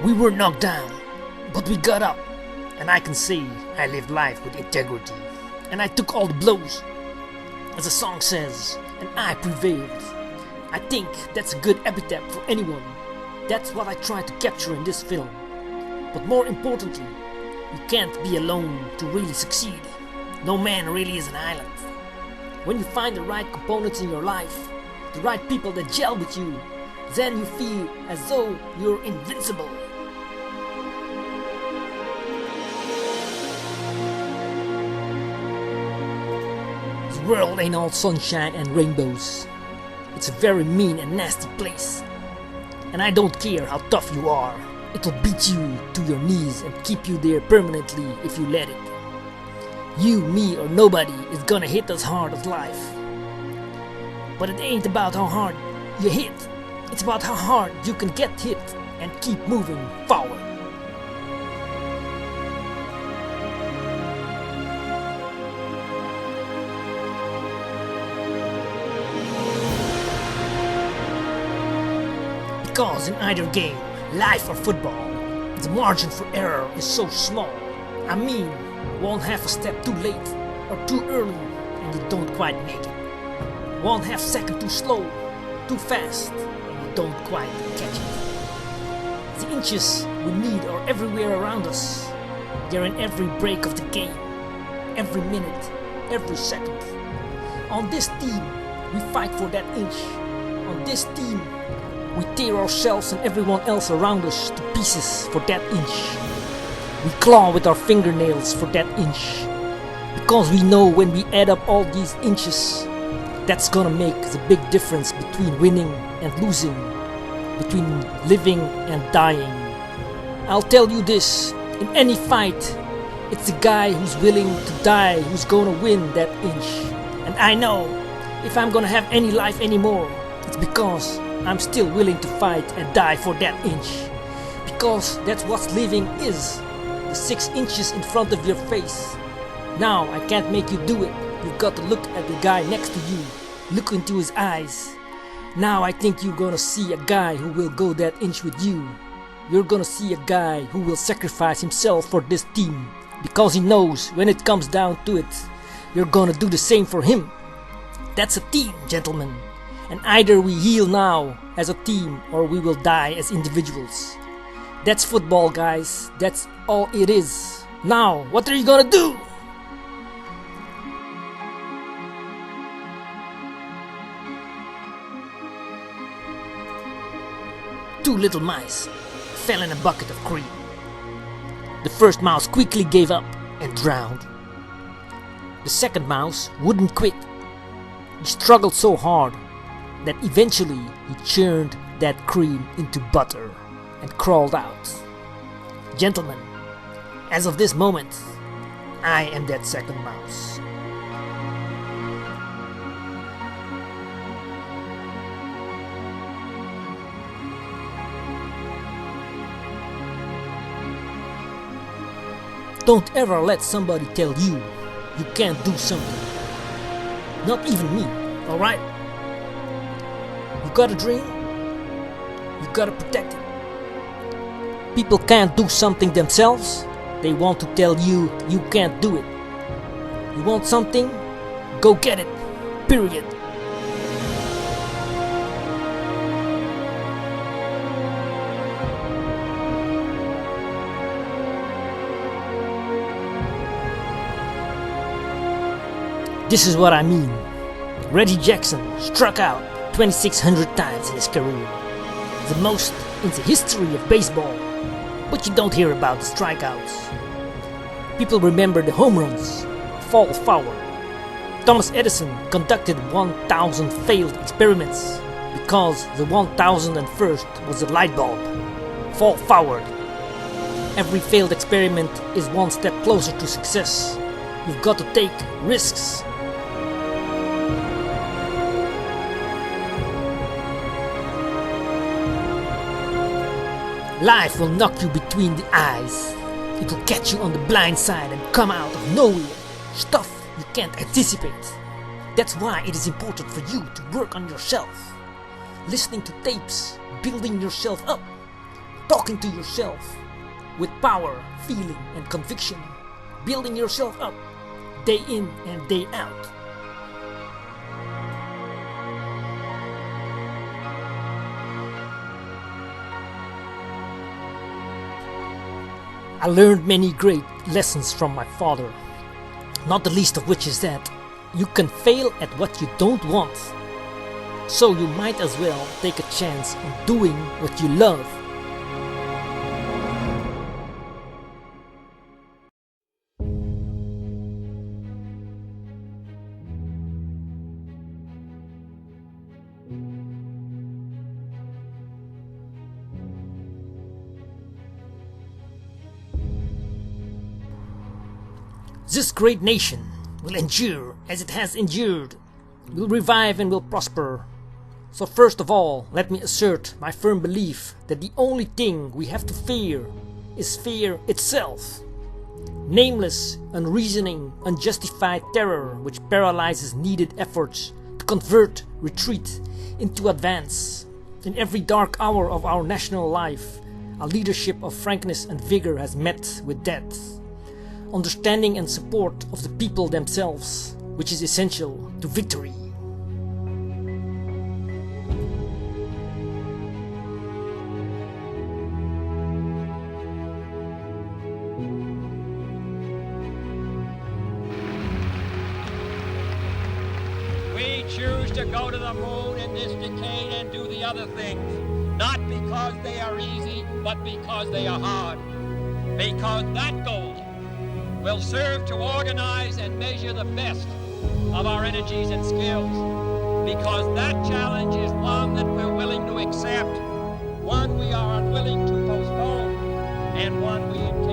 We were knocked down, but we got up, and I can say I lived life with integrity, and I took all the blows, as the song says, and I prevailed. I think that's a good epitaph for anyone. That's what I try to capture in this film. But more importantly, you can't be alone to really succeed. No man really is an island. When you find the right components in your life, the right people that gel with you, then you feel as though you're invincible. The world ain't all sunshine and rainbows. It's a very mean and nasty place. And I don't care how tough you are. It'll beat you to your knees and keep you there permanently if you let it. You, me, or nobody is gonna hit as hard as life. But it ain't about how hard you hit. It's about how hard you can get hit and keep moving forward. Because in either game, life or football, the margin for error is so small. I mean, one half a step too late or too early and you don't quite make it. 1/2 second too slow, too fast, and you don't quite catch it. The inches we need are everywhere around us. They're in every break of the game, every minute, every second. On this team, we fight for that inch. On this team, we tear ourselves and everyone else around us to pieces for that inch. We claw with our fingernails for that inch. Because we know when we add up all these inches, that's gonna make the big difference between winning and losing, between living and dying. I'll tell you this, in any fight, it's the guy who's willing to die who's gonna win that inch. And I know, if I'm gonna have any life anymore, it's because I'm still willing to fight and die for that inch. Because that's what living is, the 6 inches in front of your face. Now I can't make you do it. You've got to look at the guy next to you. Look into his eyes. Now I think you're gonna see a guy who will go that inch with you. You're gonna see a guy who will sacrifice himself for this team. Because he knows when it comes down to it, you're gonna do the same for him. That's a team, gentlemen. And either we heal now as a team or we will die as individuals. That's football, guys. That's all it is. Now, what are you gonna do? Two little mice fell in a bucket of cream. The first mouse quickly gave up and drowned. The second mouse wouldn't quit. He struggled so hard that eventually he churned that cream into butter and crawled out. Gentlemen, as of this moment, I am that second mouse. Don't ever let somebody tell you you can't do something. Not even me, alright? You got a dream? You gotta protect it. People can't do something themselves. They want to tell you you can't do it. You want something? Go get it. Period. This is what I mean. Reggie Jackson struck out 2,600 times in his career. The most in the history of baseball. But you don't hear about the strikeouts. People remember the home runs. Fall forward. Thomas Edison conducted 1,000 failed experiments because the 1,001st was a light bulb. Fall forward. Every failed experiment is one step closer to success. You've got to take risks. Life will knock you between the eyes. It will catch you on the blind side and come out of nowhere. Stuff you can't anticipate. That's why it is important for you to work on yourself. Listening to tapes, building yourself up. talking to yourself with power, feeling, and conviction, building yourself up day in and day out. I learned many great lessons from my father, not the least of which is that you can fail at what you don't want, so you might as well take a chance on doing what you love. This great nation will endure as it has endured, will revive and will prosper. So first of all, let me assert my firm belief that the only thing we have to fear is fear itself. Nameless, unreasoning, unjustified terror which paralyzes needed efforts to convert retreat into advance. In every dark hour of our national life, a leadership of frankness and vigor has met with death. Understanding and support of the people themselves, which is essential to victory. We choose to go to the moon in this decade and do the other things, not because they are easy, but because they are hard. Because that goal will serve to organize and measure the best of our energies and skills. Because that challenge is one that we're willing to accept, one we are unwilling to postpone, and one we intend